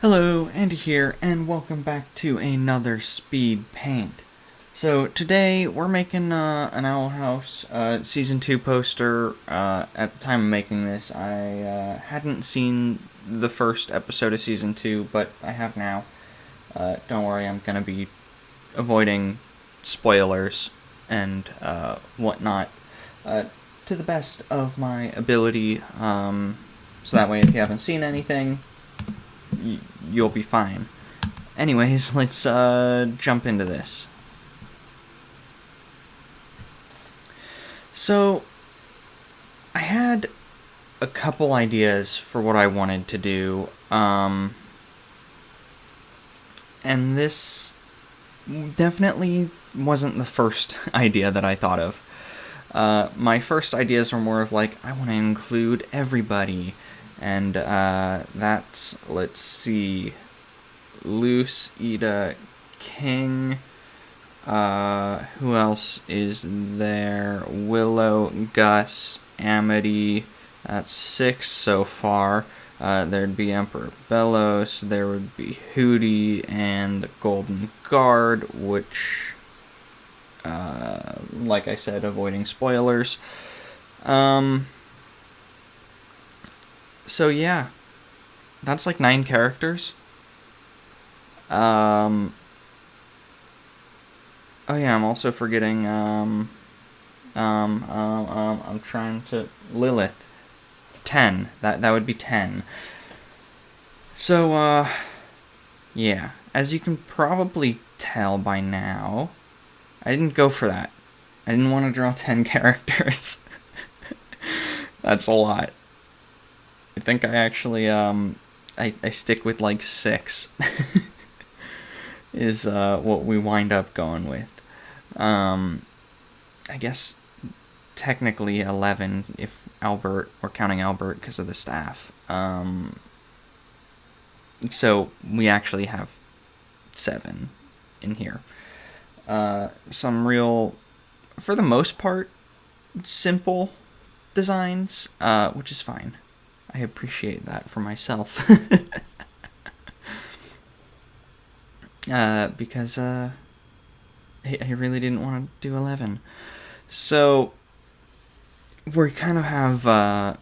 Hello, Andy here, and welcome back to another Speed Paint. So today we're making an Owl House Season 2 poster. At the time of making this, I hadn't seen the first episode of Season 2, but I have now. Don't worry, I'm going to be avoiding spoilers and whatnot to the best of my ability. So that way, if you haven't seen anything, you'll be fine. Anyways, let's jump into this. So, I had a couple ideas for what I wanted to do, and this definitely wasn't the first idea that I thought of. My first ideas were more of like, I want to include everybody. And that's, let's see, Luce, Ida, King, who else is there? Willow, Gus, Amity, that's 6 so far. There'd be Emperor Bellows, there would be Hootie, and the Golden Guard, which, like I said, avoiding spoilers. So yeah, that's like 9 characters. Oh yeah, I'm also forgetting, I'm trying to, Lilith. 10, that would be 10. So, yeah, as you can probably tell by now, I didn't go for that. I didn't want to draw 10 characters. That's a lot. I think I actually, I stick with like 6 is what we wind up going with. I guess technically 11 if Albert, we're counting Albert because of the staff. So we actually have 7 in here. Some real, for the most part, simple designs, which is fine. I appreciate that for myself. Because I really didn't want to do 11. So we kind of have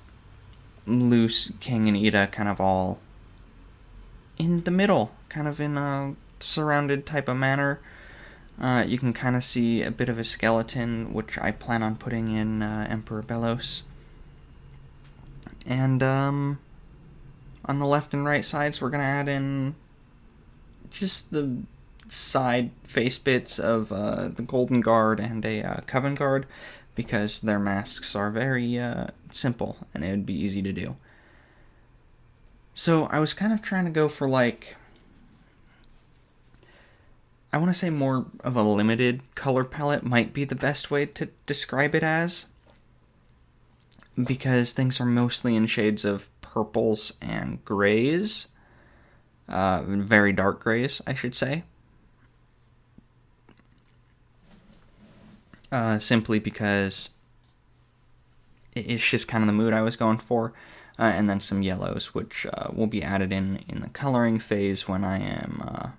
Luce, King, and Ida kind of all in the middle, kind of in a surrounded type of manner. You can kind of see a bit of a skeleton, which I plan on putting in Emperor Bellows. And on the left and right sides, we're going to add in just the side face bits of the Golden Guard and a Coven Guard, because their masks are very simple and it would be easy to do. So I was kind of trying to go for like, I want to say more of a limited color palette might be the best way to describe it as, because things are mostly in shades of purples and grays. Very dark grays, I should say. Simply because it's just kind of the mood I was going for. And then some yellows, which will be added in the coloring phase when I am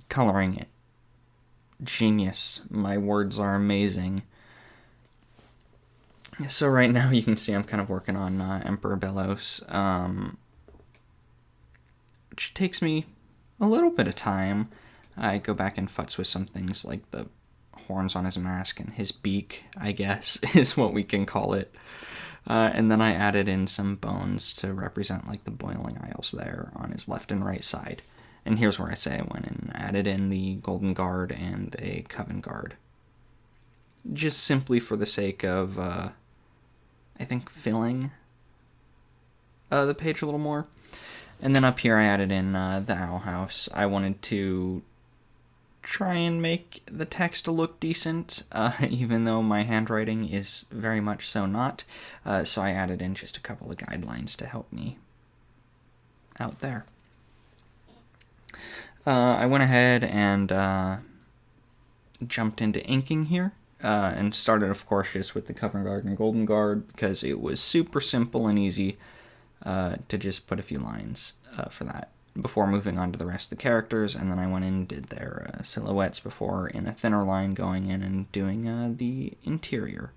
coloring it. Genius. My words are amazing. So right now you can see I'm kind of working on Emperor Bellows, which takes me a little bit of time. I go back and futz with some things like the horns on his mask and his beak, I guess, is what we can call it. And then I added in some bones to represent like the boiling isles there on his left and right side. And here's where I say I went and added in the Golden Guard and a Coven Guard. Just simply for the sake of, I think, filling the page a little more. And then up here I added in the Owl House. I wanted to try and make the text look decent, even though my handwriting is very much so not. So I added in just a couple of guidelines to help me out there. I went ahead and jumped into inking here. And started, of course, just with the Coven Guard and Golden Guard, because it was super simple and easy. to just put a few lines for that before moving on to the rest of the characters, and then I went in and did their silhouettes before in a thinner line going in and doing the interior.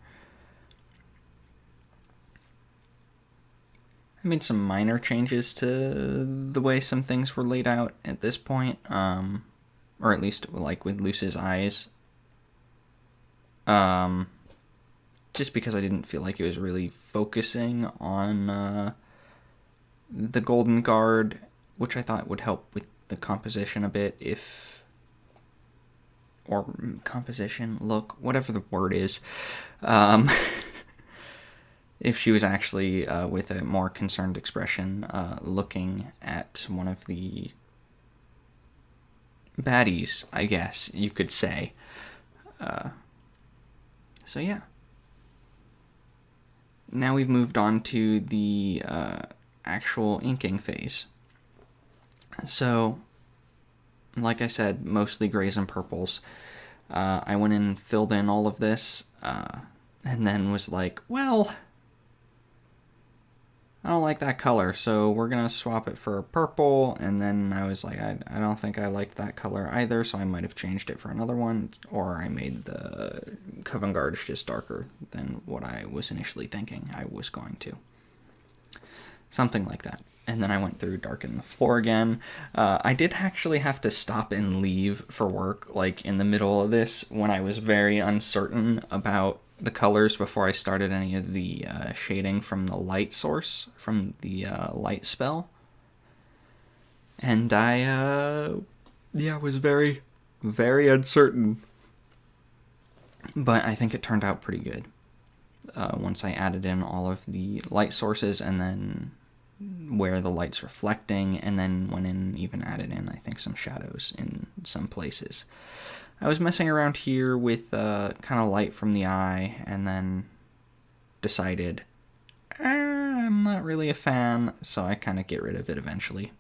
I made some minor changes to the way some things were laid out at this point, or at least like with Luce's eyes. Just because I didn't feel like it was really focusing on the Golden Guard, which I thought would help with the composition a bit or composition, look, whatever the word is, if she was actually with a more concerned expression looking at one of the baddies, I guess you could say. So yeah. Now we've moved on to the actual inking phase. So, like I said, mostly grays and purples. I went in and filled in all of this, and then was like, well, I don't like that color, so we're going to swap it for a purple. And then I was like, I don't think I liked that color either, so I might have changed it for another one, or I made the Coven Guards just darker than what I was initially thinking I was going to. Something like that. And then I went through darkening the floor again. I did actually have to stop and leave for work, like in the middle of this, when I was very uncertain about the colors before I started any of the shading from the light source, from the light spell. And I was very, very uncertain. But I think it turned out pretty good. Once I added in all of the light sources and then where the light's reflecting, and then went in and even added in, I think, some shadows in some places. I was messing around here with kind of light from the eye, and then decided I'm not really a fan, so I kind of get rid of it eventually.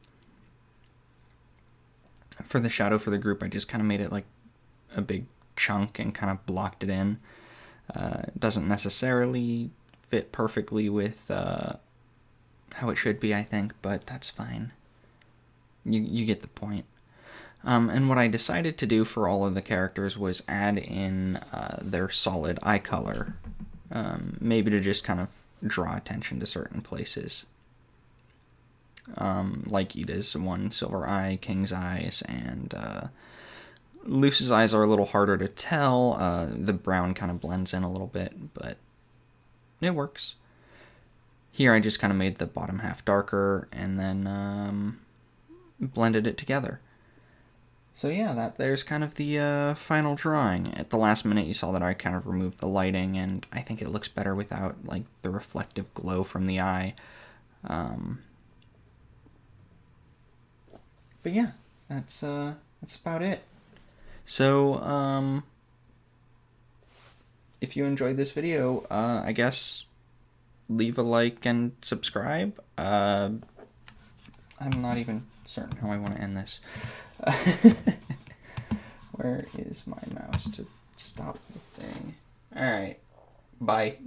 For the shadow for the group, I just kind of made it like a big chunk and kind of blocked it in. It doesn't necessarily fit perfectly with how it should be, I think, but that's fine. You get the point. And what I decided to do for all of the characters was add in their solid eye color, maybe to just kind of draw attention to certain places. Like Ida's one silver eye, King's eyes, and Luce's eyes are a little harder to tell. The brown kind of blends in a little bit, but it works. Here I just kind of made the bottom half darker and then blended it together. So yeah, there's kind of the final drawing. At the last minute you saw that I kind of removed the lighting, and I think it looks better without like the reflective glow from the eye. But yeah, that's about it. So if you enjoyed this video, I guess leave a like and subscribe. I'm not even certain how I want to end this. Where is my mouse to stop the thing? Alright, bye.